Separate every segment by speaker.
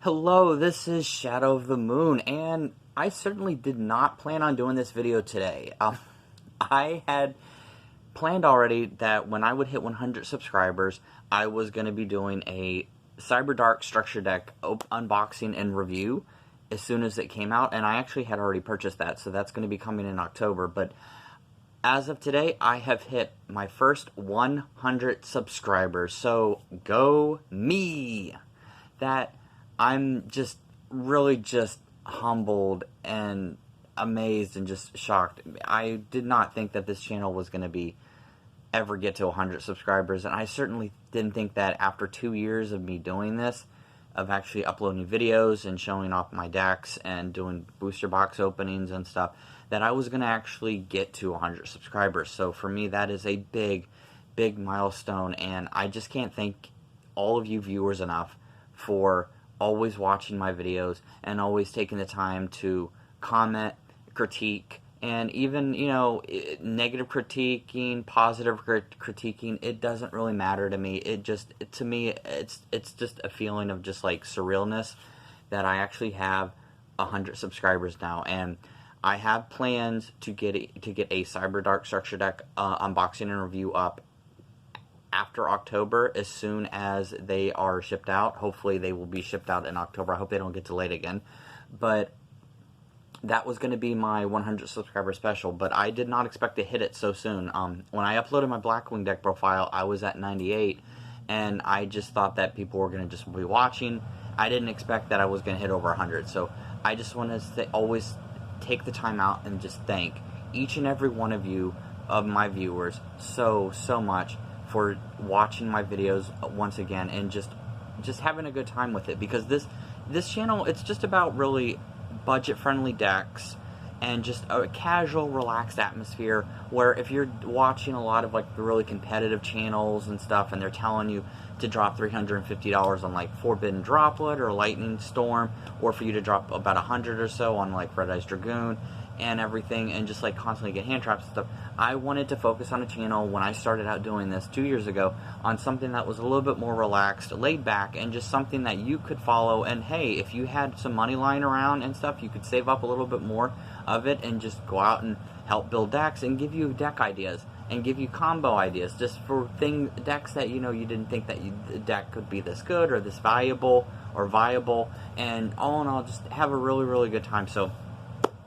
Speaker 1: Hello, this is Shadow of the Moon, and I certainly did not plan on doing this video today. I had planned already that when I would hit 100 subscribers, I was going to be doing a CyberDark Structure Deck unboxing and review as soon as it came out, and I actually had already purchased that, so that's going to be coming in October. But as of today, I have hit my first 100 subscribers, so go me! I'm just really just humbled and amazed and just shocked. I did not think that this channel was going to ever get to 100 subscribers, and I certainly didn't think that after 2 years of me doing this, of actually uploading videos and showing off my decks and doing booster box openings and stuff, that I was going to actually get to 100 subscribers. So for me, that is a big, big milestone, and I just can't thank all of you viewers enough for always watching my videos and always taking the time to comment, critique, and even, you know, negative critiquing, positive critiquing. It doesn't really matter to me. To me, it's just a feeling of just like surrealness that I actually have 100 subscribers now, and I have plans to get a CyberDark Structure Deck unboxing and review up after October, as soon as they are shipped out. Hopefully they will be shipped out in October. I hope they don't get delayed again. But that was going to be my 100 subscriber special, but I did not expect to hit it so soon. When I uploaded my Blackwing deck profile, I was at 98, and I just thought that people were going to just be watching. I didn't expect that I was going to hit over 100, so I just want to always take the time out and just thank each and every one of you, of my viewers, so much for watching my videos once again, and just having a good time with it, because this channel, it's just about really budget-friendly decks and just a casual, relaxed atmosphere, where if you're watching a lot of like the really competitive channels and stuff, and they're telling you to drop $350 on like Forbidden Droplet or Lightning Storm, or for you to drop about 100 or so on like Red Eyes Dragoon and everything, and just like constantly get hand traps and stuff, I wanted to focus on a channel when I started out doing this 2 years ago on something that was a little bit more relaxed, laid back, and just something that you could follow. And hey, if you had some money lying around and stuff, you could save up a little bit more of it and just go out and help build decks and give you deck ideas and give you combo ideas, just for decks that, you know, you didn't think that the deck could be this good or this valuable or viable, and all in all, just have a really, really good time. So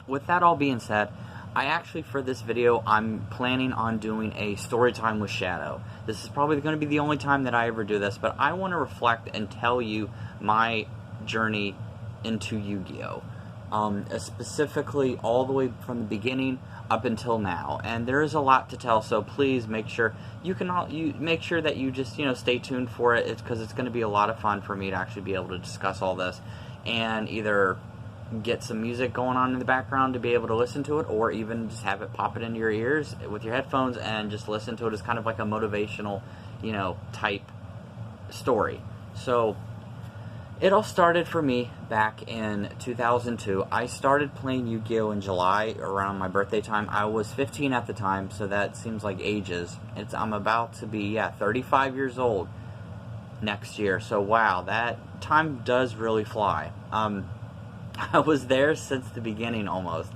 Speaker 1: with that all being said, I actually, for this video, I'm planning on doing a story time with Shadow. This is probably going to be the only time that I ever do this, but I want to reflect and tell you my journey into Yu-Gi-Oh! Specifically all the way from the beginning up until now, and there is a lot to tell, so please make sure you make sure that you just, you know, stay tuned for it. It's because it's going to be a lot of fun for me to actually be able to discuss all this, and either get some music going on in the background to be able to listen to it, or even just have it pop it into your ears with your headphones and just listen to it as kind of like a motivational, you know, type story. So it all started for me back in 2002. I started playing Yu-Gi-Oh! In July, around my birthday time. I was 15 at the time, so that seems like ages. I'm about to be, 35 years old next year, so wow, that time does really fly. I was there since the beginning, almost.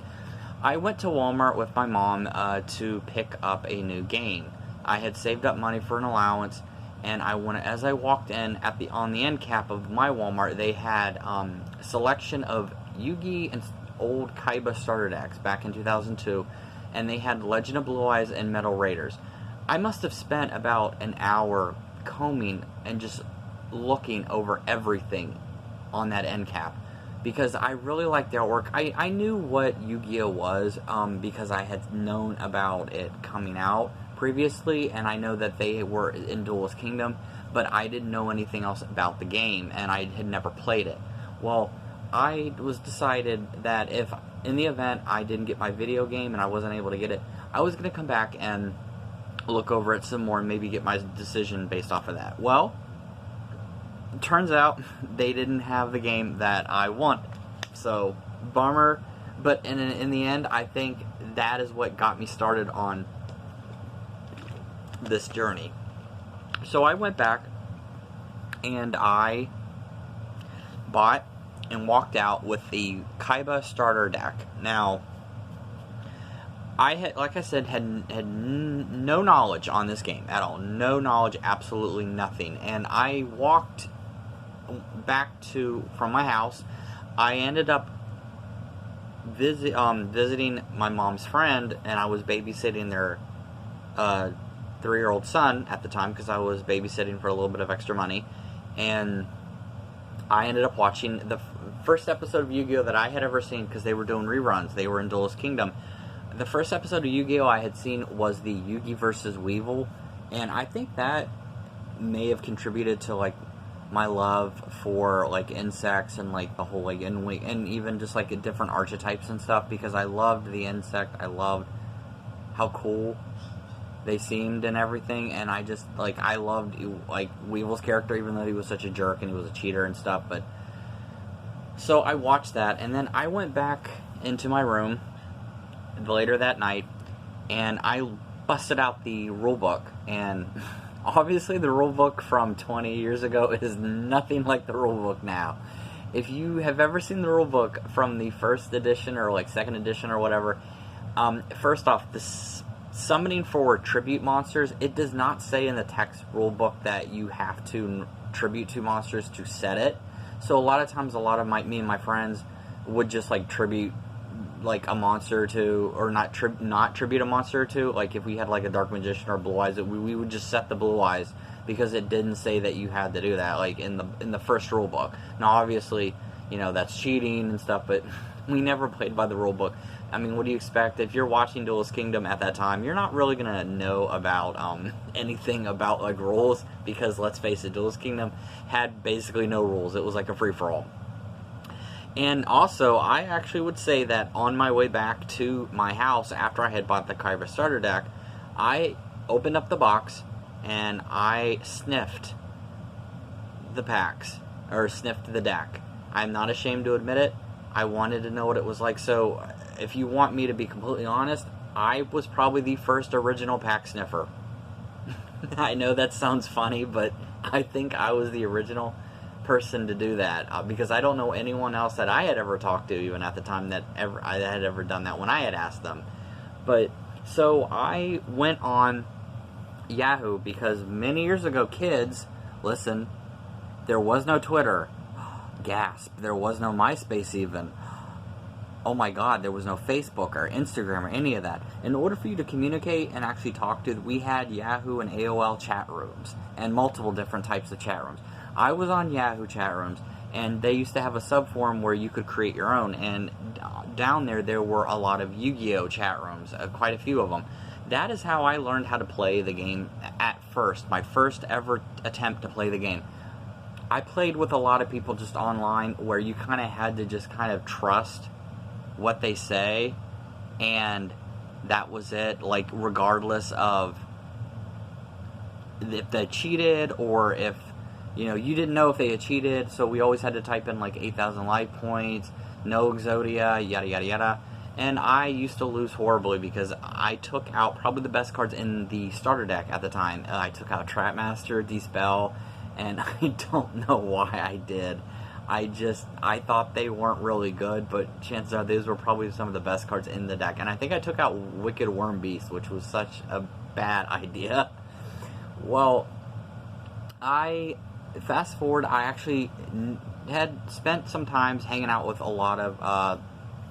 Speaker 1: I went to Walmart with my mom to pick up a new game. I had saved up money for an allowance, and as I walked in on the end cap of my Walmart, they had a selection of Yu-Gi and old Kaiba starter decks back in 2002, and they had Legend of Blue Eyes and Metal Raiders. I must have spent about an hour combing and just looking over everything on that end cap, because I really liked their work. I knew what Yu-Gi-Oh! Was because I had known about it coming out previously, and I know that they were in Duelist Kingdom, but I didn't know anything else about the game, and I had never played it. Well, I was decided that if, in the event I didn't get my video game and I wasn't able to get it, I was going to come back and look over it some more and maybe get my decision based off of that. Well, turns out they didn't have the game that I want, so bummer. But in the end, I think that is what got me started on this journey. So I went back and I bought and walked out with the Kaiba starter deck. Now, I had, like I said, had no knowledge on this game at all. No knowledge, absolutely nothing. And I walked back from my house. I ended up visiting my mom's friend, and I was babysitting their 3-year-old son at the time, because I was babysitting for a little bit of extra money. And I ended up watching the first episode of Yu-Gi-Oh! That I had ever seen, because they were doing reruns. They were in Duelist Kingdom. The first episode of Yu-Gi-Oh! I had seen was the Yugi versus Weevil, and I think that may have contributed to, like, my love for, like, insects and, like, the whole, like, and even just, like, different archetypes and stuff, because I loved the insect. I loved how cool they seemed and everything, and I just, like, I loved, like, Weevil's character, even though he was such a jerk and he was a cheater and stuff. But so I watched that, and then I went back into my room later that night, and I busted out the rulebook, and obviously the rulebook from 20 years ago is nothing like the rulebook now. If you have ever seen the rulebook from the first edition or like second edition or whatever, first off, the summoning for tribute monsters, it does not say in the text rulebook that you have to tribute to monsters to set it. So a lot of times, me and my friends would just like tribute like a monster to, or not tribute a monster to. Like if we had like a Dark Magician or Blue Eyes, we would just set the Blue Eyes, because it didn't say that you had to do that, like in the first rule book. Now obviously, you know, that's cheating and stuff, but we never played by the rule book. I mean, what do you expect? If you're watching Duelist Kingdom at that time, you're not really gonna know about anything about like rules, because let's face it, Duelist Kingdom had basically no rules. It was like a free-for-all. And also, I actually would say that on my way back to my house after I had bought the Kaiba starter deck, I opened up the box and I sniffed the packs, or sniffed the deck. I'm not ashamed to admit it. I wanted to know what it was like. So if you want me to be completely honest, I was probably the first original pack sniffer. I know that sounds funny, but I think I was the original person to do that, because I don't know anyone else that I had ever talked to, even at the time, that I had ever done that when I had asked them. But so I went on Yahoo, because many years ago, kids, listen, there was no Twitter. Gasp. There was no MySpace even. Oh my God, there was no Facebook or Instagram or any of that. In order for you to communicate and actually talk to, we had Yahoo and AOL chat rooms, and multiple different types of chat rooms. I was on Yahoo chat rooms, and they used to have a subforum where you could create your own, and down there were a lot of Yu-Gi-Oh chat rooms, quite a few of them. That is how I learned how to play the game at first, my first ever attempt to play the game. I played with a lot of people just online, where you kind of had to just kind of trust what they say, and that was it, like regardless of if they cheated, or if, you know, you didn't know if they had cheated, so we always had to type in like 8,000 life points, no Exodia, yada yada yada. And I used to lose horribly, because I took out probably the best cards in the starter deck at the time. I took out Trapmaster, Dispel, and I don't know why I did. I thought they weren't really good, but chances are those were probably some of the best cards in the deck. And I think I took out Wicked Worm Beast, which was such a bad idea. Well, fast forward, I actually had spent some time hanging out with a lot of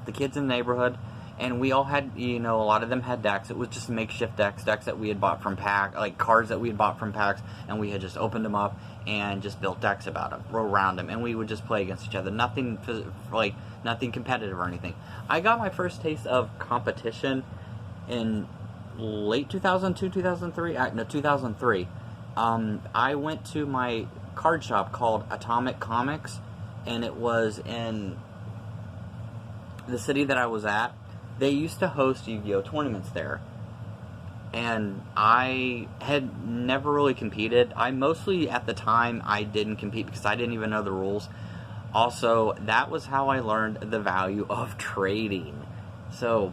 Speaker 1: the kids in the neighborhood, and we all had, you know, a lot of them had decks. It was just makeshift decks that we had bought from pack, like cards that we had bought from packs, and we had just opened them up and just built decks about them, around them, and we would just play against each other. Nothing competitive or anything. I got my first taste of competition in late 2002, 2003. 2003. I went to my card shop called Atomic Comics, and it was in the city that I was at. They used to host Yu-Gi-Oh! Tournaments there, and I had never really competed. I mostly, at the time, I didn't compete because I didn't even know the rules. Also, that was how I learned the value of trading. So,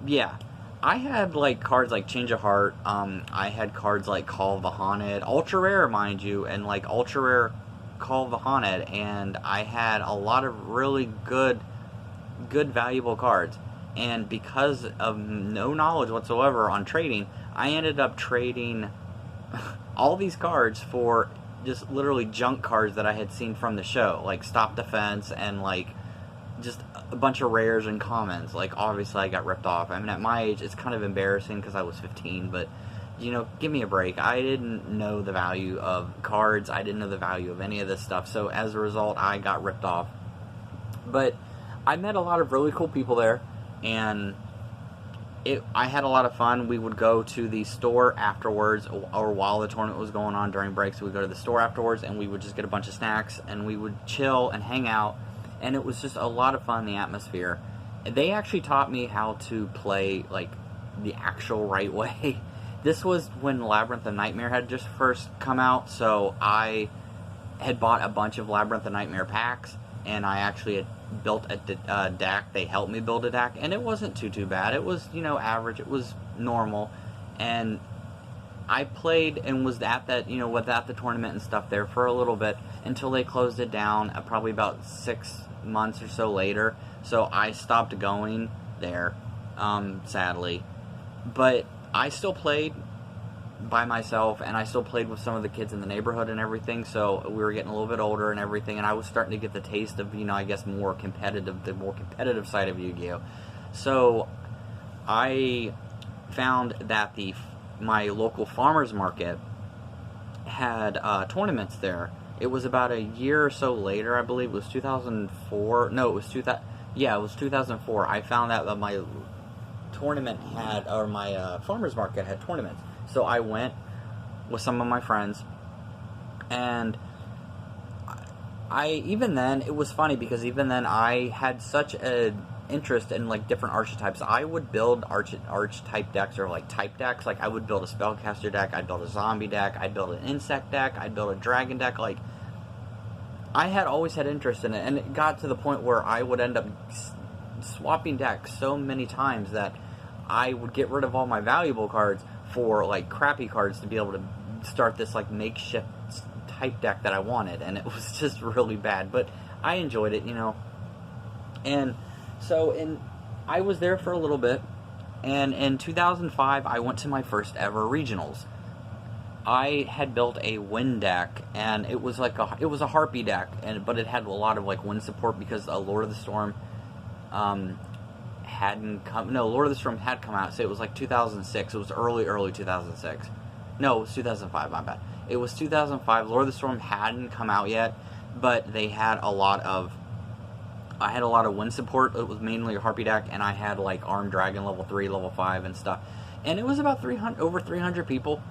Speaker 1: yeah. I had, like, cards like Change of Heart. I had cards like Call of the Haunted. Ultra rare, mind you. And, like, ultra rare Call of the Haunted, and I had a lot of really good valuable cards. And because of no knowledge whatsoever on trading, I ended up trading all these cards for just literally junk cards that I had seen from the show, like Stop Defense and like just a bunch of rares and commons. Like, obviously I got ripped off. I mean, at my age, it's kind of embarrassing because I was 15, but, you know, give me a break. I didn't know the value of cards. I didn't know the value of any of this stuff. So as a result, I got ripped off. But I met a lot of really cool people there, and I had a lot of fun. We would go to the store afterwards, or while the tournament was going on during breaks, we'd go to the store afterwards, and we would just get a bunch of snacks, and we would chill and hang out, and it was just a lot of fun, the atmosphere. They actually taught me how to play, like, the actual right way. This was when Labyrinth of Nightmare had just first come out, so I had bought a bunch of Labyrinth of Nightmare packs, and I actually had built a deck. They helped me build a deck, and it wasn't too bad. It was, you know, average. It was normal, and I played and was at that, you know, without the tournament and stuff there for a little bit until they closed it down, probably about 6 months or so later. So I stopped going there, sadly, but I still played by myself, and I still played with some of the kids in the neighborhood and everything. So we were getting a little bit older and everything, and I was starting to get the taste of, you know, I guess the more competitive side of Yu-Gi-Oh. So I found that my local farmers market had tournaments there. It was about a year or so later, I believe. It was 2004. No, it was 2000. Yeah, it was 2004. I found out that my tournament had, or my farmers market had tournaments. So I went with some of my friends, and even then, it was funny because even then I had such an interest in, like, different archetypes. I would build archetype decks, or like type decks. Like, I would build a spellcaster deck, I'd build a zombie deck, I'd build an insect deck, I'd build a dragon deck. Like, I had always had interest in it, and it got to the point where I would end up swapping decks so many times that I would get rid of all my valuable cards for, like, crappy cards to be able to start this, like, makeshift type deck that I wanted, and it was just really bad, but I enjoyed it, you know. And so I was there for a little bit, and in 2005 I went to my first ever regionals. I had built a wind deck, and it was like a harpy deck, but it had a lot of, like, wind support because Lord of the Storm hadn't come. No, Lord of the Storm had come out, so it was like 2006. It was early 2006. No, it was 2005, my bad. It was 2005. Lord of the Storm hadn't come out yet, but they had a lot of, I had a lot of wind support. It was mainly a harpy deck, and I had, like, Armed Dragon level 3, level 5 and stuff. And it was about over 300 people,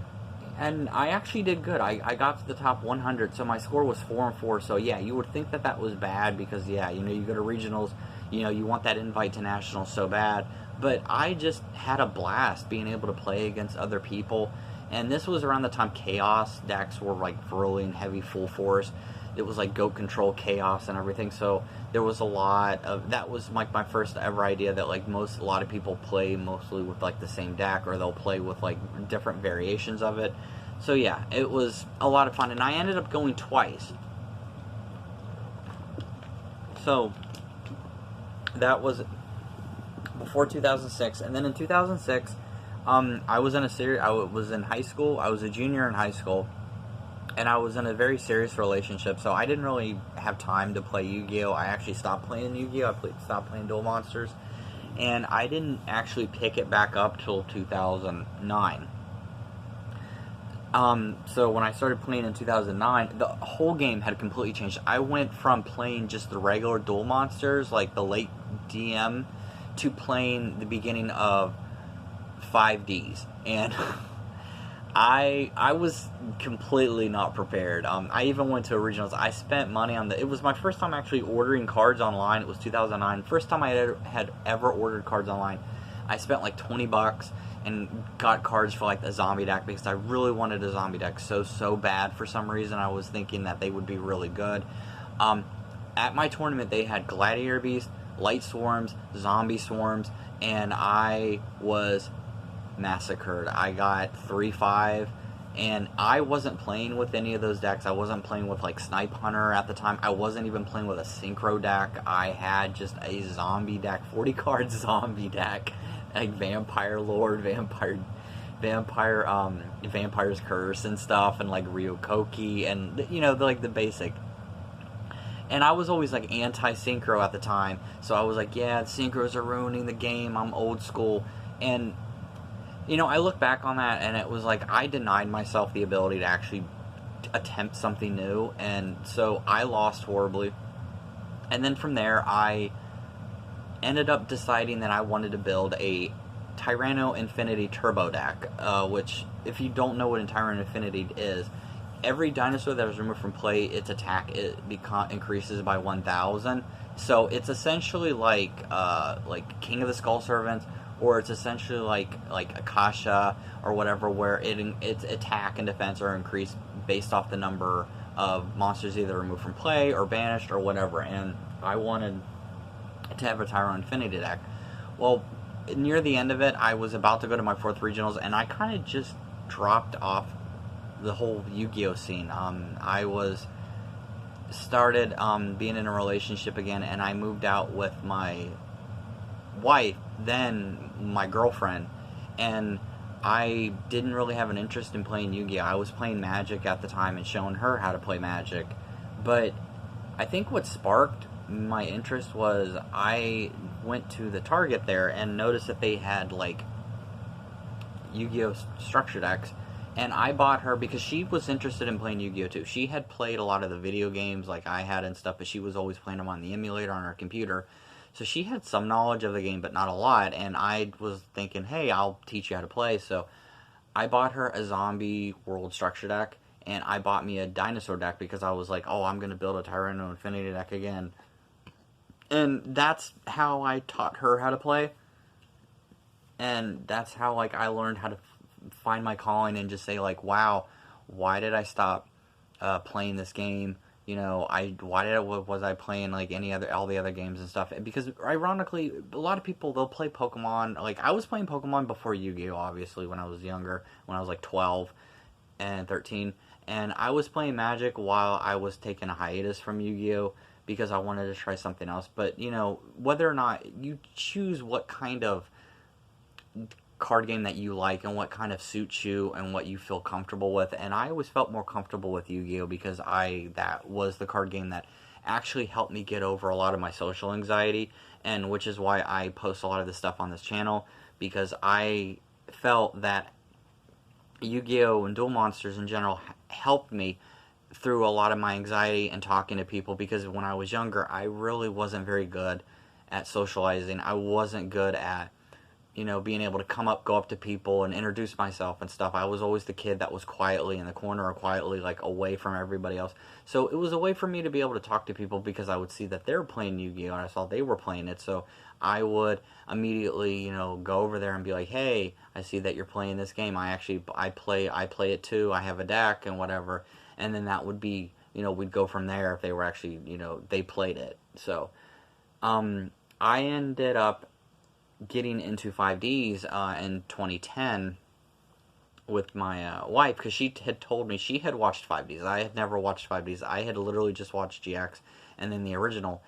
Speaker 1: and I actually did good. I got to the top 100, so my score was 4-4. So yeah, you would think that that was bad because, yeah, you know, you go to regionals, you know, you want that invite to nationals so bad. But I just had a blast being able to play against other people. And this was around the time Chaos decks were, like, really in heavy full force. It was like Goat Control Chaos and everything. So there was a lot of, that was like my first ever idea that, like, a lot of people play mostly with, like, the same deck, or they'll play with, like, different variations of it. So yeah, it was a lot of fun, and I ended up going twice. So that was before 2006, and then in 2006, I was in a series. I was in high school. I was a junior in high school, and I was in a very serious relationship. So I didn't really have time to play Yu-Gi-Oh. I actually stopped playing Yu-Gi-Oh. I stopped playing Duel Monsters, and I didn't actually pick it back up till 2009. So when I started playing in 2009, the whole game had completely changed. I went from playing just the regular Duel Monsters, like the late DM, to playing the beginning of 5Ds, and I was completely not prepared. I even went to originals. I spent money on it was my first time actually ordering cards online. It was 2009. First time I had ever ordered cards online. I spent like $20 and got cards for, like, the zombie deck because I really wanted a zombie deck so bad. For some reason I was thinking that they would be really good. At my tournament they had Gladiator Beast, Light Swarms, Zombie Swarms, and I was massacred. I got 3-5, And I wasn't playing with any of those decks. I wasn't playing with like Snipe Hunter at the time. I wasn't even playing with a Synchro deck. I had just a zombie deck, 40 card zombie deck, like Vampire Lord, Vampire's Curse and stuff, and like Ryokoki, and you know, like the basic. And I was always like anti-synchro at the time, so I was like, yeah, synchros are ruining the game. I'm old school. And you know, I look back on that, and it was like I denied myself the ability to actually attempt something new, and so I lost horribly. And then from there, I ended up deciding that I wanted to build a Tyranno Infinity Turbo deck, which, if you don't know what Tyranno Infinity is, every dinosaur that is removed from play, its attack increases by 1,000. So it's essentially like King of the Skull Servants, or it's essentially like Akasha or whatever, where its attack and defense are increased based off the number of monsters either removed from play or banished or whatever. And I wanted to have a Tyranno Infinity deck. Well, near the end of it, I was about to go to my 4th regionals, and I kind of just dropped off the whole Yu-Gi-Oh scene. I started being in a relationship again, and I moved out with my wife, then my girlfriend, and I didn't really have an interest in playing Yu-Gi-Oh. I was playing Magic at the time and showing her how to play Magic. But I think what sparked my interest was I went to the Target there and noticed that they had like Yu-Gi-Oh structure decks, and I bought her because she was interested in playing Yu-Gi-Oh too. She had played a lot of the video games like I had and stuff, but she was always playing them on the emulator on her computer. So she had some knowledge of the game, but not a lot, and I was thinking, hey, I'll teach you how to play. So I bought her a Zombie World structure deck, and I bought me a dinosaur deck because I was like, oh, I'm going to build a Tyranno Infinity deck again. And that's how I taught her how to play. And that's how like I learned how to find my calling and just say like, wow, why did I stop playing this game? You know, was I playing like all the other games and stuff? Because ironically, a lot of people, they'll play Pokemon. Like I was playing Pokemon before Yu-Gi-Oh, obviously, when I was younger, when I was like 12 and 13, and I was playing Magic while I was taking a hiatus from Yu-Gi-Oh because I wanted to try something else. But you know, whether or not you choose what kind of card game that you like and what kind of suits you and what you feel comfortable with, and I always felt more comfortable with Yu-Gi-Oh because that was the card game that actually helped me get over a lot of my social anxiety, and which is why I post a lot of this stuff on this channel, because I felt that Yu-Gi-Oh and Duel Monsters in general helped me through a lot of my anxiety and talking to people, because when I was younger I really wasn't very good at socializing. I wasn't good at, you know, being able to go up to people and introduce myself and stuff. I was always the kid that was quietly in the corner or quietly like away from everybody else. So it was a way for me to be able to talk to people because I would see that they were playing Yu-Gi-Oh and I saw they were playing it. So I would immediately, you know, go over there and be like, hey, I see that you're playing this game. I play it too. I have a deck and whatever. And then that would be, you know, we'd go from there if they were actually, you know, they played it. So I ended up getting into 5Ds in 2010 with my wife, because she had told me she had watched 5Ds. I had never watched 5Ds. I had literally just watched GX and then the original.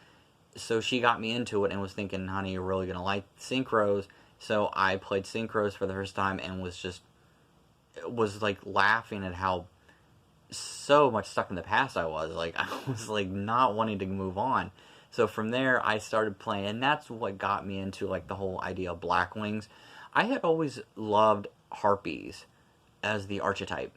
Speaker 1: So she got me into it and was thinking, honey, you're really going to like Synchros. So I played Synchros for the first time and was like laughing at how so much stuck in the past I was. Like I was like not wanting to move on. So from there, I started playing, and that's what got me into like the whole idea of Black Wings. I had always loved Harpies as the archetype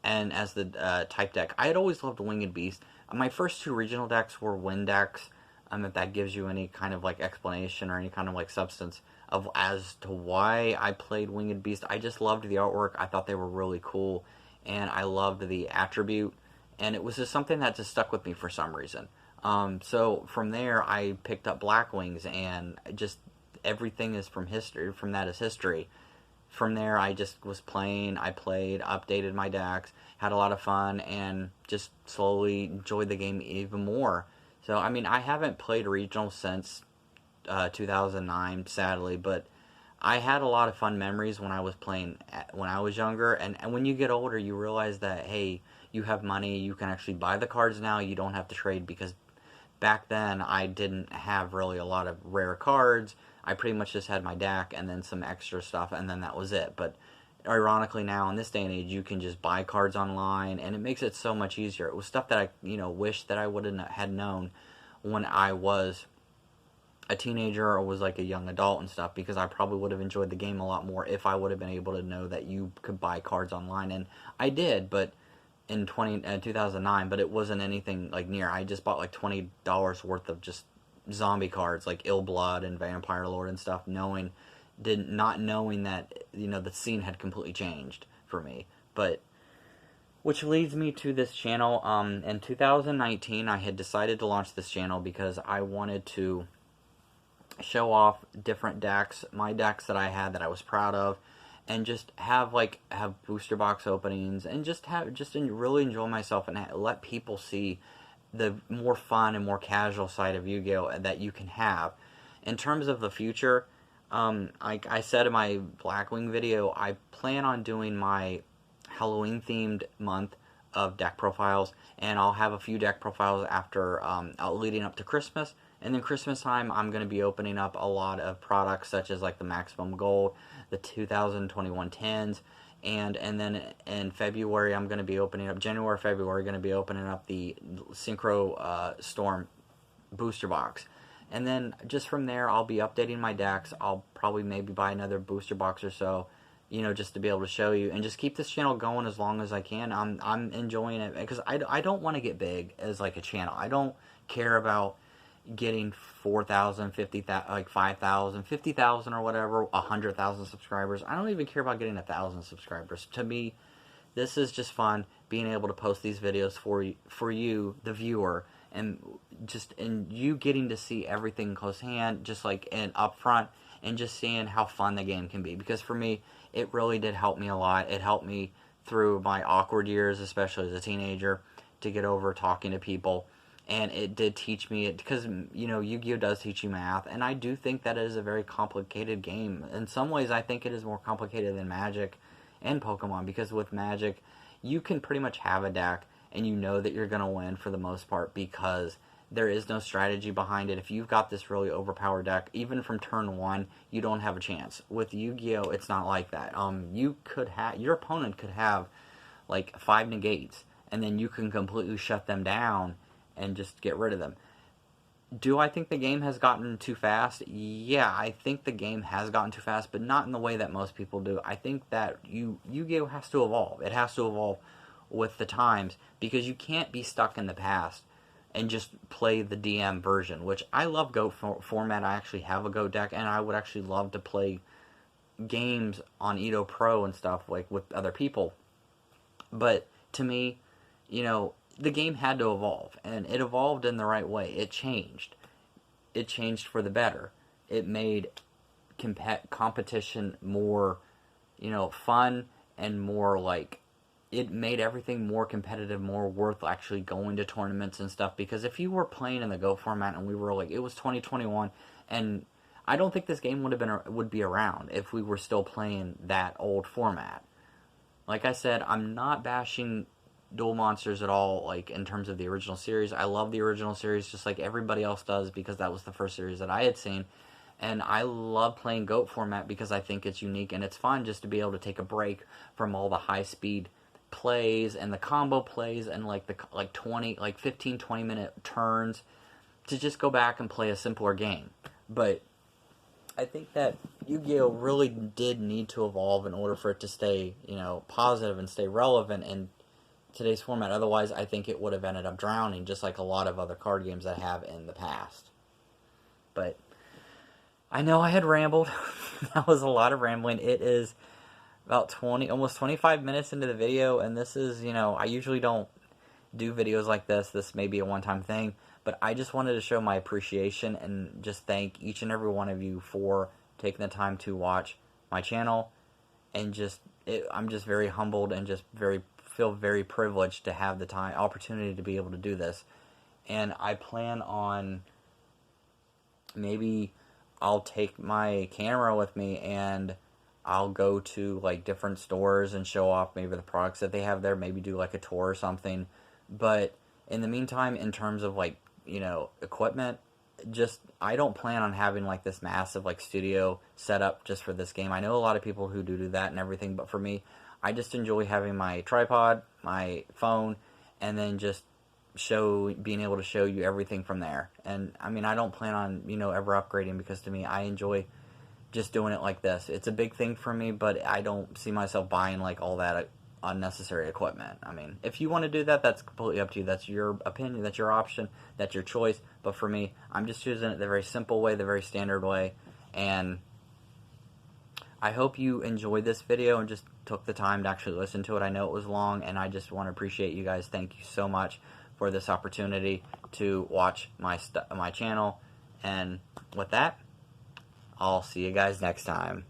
Speaker 1: and as the type deck. I had always loved Winged Beast. My first 2 regional decks were Wind decks, if that gives you any kind of like explanation or any kind of like substance of as to why I played Winged Beast. I just loved the artwork. I thought they were really cool, and I loved the attribute, and it was just something that just stuck with me for some reason. So from there, I picked up Black Wings, and just everything is from history. From that is history. From there, I just was playing. I played, updated my decks, had a lot of fun, and just slowly enjoyed the game even more. So, I mean, I haven't played regional since 2009, sadly, but I had a lot of fun memories when I was playing when I was younger, and when you get older, you realize that, hey, you have money, you can actually buy the cards now, you don't have to trade, because back then I didn't have really a lot of rare cards. I pretty much just had my deck and then some extra stuff, and then that was it. But ironically, now in this day and age, you can just buy cards online, and it makes it so much easier. It was stuff that I, wish that I would have had known when I was a teenager or was like a young adult and stuff, because I probably would have enjoyed the game a lot more if I would have been able to know that you could buy cards online. And I did, but in 2009, but it wasn't anything like near. I just bought like $20 worth of just zombie cards like Ill Blood and Vampire Lord and stuff, not knowing that the scene had completely changed for me. But which leads me to this channel. In 2019, I had decided to launch this channel because I wanted to show off different decks, my decks that I had that I was proud of, and just have booster box openings, and really enjoy myself, and let people see the more fun and more casual side of Yu-Gi-Oh that you can have. In terms of the future, like I said in my Blackwing video, I plan on doing my Halloween themed month of deck profiles, and I'll have a few deck profiles after leading up to Christmas. And then Christmas time, I'm going to be opening up a lot of products such as like the Maximum Gold, the 2021 10s, and then in February, I'm going to be opening up, January, February, going to be opening up the Synchro Storm booster box. And then just from there, I'll be updating my decks. I'll probably maybe buy another booster box or so, just to be able to show you, and just keep this channel going as long as I can. I'm enjoying it because I don't want to get big as like a channel. I don't care about getting 4,000, 50,000, like 5,000, 50,000 or whatever, 100,000 subscribers. I don't even care about getting 1,000 subscribers. To me, this is just fun, being able to post these videos for you, the viewer, and you getting to see everything close hand, just like and up front, and just seeing how fun the game can be. Because for me, it really did help me a lot. It helped me through my awkward years, especially as a teenager, to get over talking to people. And it did teach me, because, Yu-Gi-Oh! Does teach you math, and I do think that it is a very complicated game. In some ways, I think it is more complicated than Magic and Pokemon, because with Magic, you can pretty much have a deck, and you know that you're going to win for the most part, because there is no strategy behind it. If you've got this really overpowered deck, even from turn 1, you don't have a chance. With Yu-Gi-Oh! It's not like that. Your opponent could have, like, 5 negates, and then you can completely shut them down and just get rid of them. Do I think the game has gotten too fast? Yeah, I think the game has gotten too fast, but not in the way that most people do. I think that Yu-Gi-Oh! Has to evolve. It has to evolve with the times, because you can't be stuck in the past and just play the DM version, which I love GOAT format. I actually have a GOAT deck, and I would actually love to play games on Edo Pro and stuff, like with other people. But to me, the game had to evolve, and it evolved in the right way. It changed. It changed for the better. It made competition more, fun, and more like, it made everything more competitive, more worth actually going to tournaments and stuff. Because if you were playing in the GO format and we were like, it was 2021, and I don't think this game would be around if we were still playing that old format. Like I said, I'm not bashing Duel Monsters at all, like in terms of the original series. I love the original series just like everybody else does, because that was the first series that I had seen. And I love playing GOAT format because I think it's unique, and it's fun just to be able to take a break from all the high speed plays and the combo plays and like 15, 20 minute turns, to just go back and play a simpler game. But I think that Yu-Gi-Oh! Really did need to evolve in order for it to stay, positive and stay relevant in today's format. Otherwise, I think it would have ended up drowning, just like a lot of other card games that have in the past. But I know I had rambled. That was a lot of rambling. It is about almost 25 minutes into the video, and this is, I usually don't do videos like this. This may be a one-time thing, but I just wanted to show my appreciation and just thank each and every one of you for taking the time to watch my channel. And I'm just very humbled and just feel very privileged to have the opportunity to be able to do this. And I plan on maybe I'll take my camera with me and I'll go to like different stores and show off maybe the products that they have there, maybe do like a tour or something. But in the meantime, in terms of like, equipment, just I don't plan on having like this massive like studio setup just for this game. I know a lot of people who do that and everything, but for me, I just enjoy having my tripod, my phone, and then just being able to show you everything from there. And I mean, I don't plan on, ever upgrading, because to me, I enjoy just doing it like this. It's a big thing for me, but I don't see myself buying like all that unnecessary equipment. I mean, if you want to do that, that's completely up to you. That's your opinion, that's your option, that's your choice. But for me, I'm just choosing it the very simple way, the very standard way. And I hope you enjoyed this video and just took the time to actually listen to it. I know it was long, and I just want to appreciate you guys. Thank you so much for this opportunity to watch my channel. And with that, I'll see you guys next time.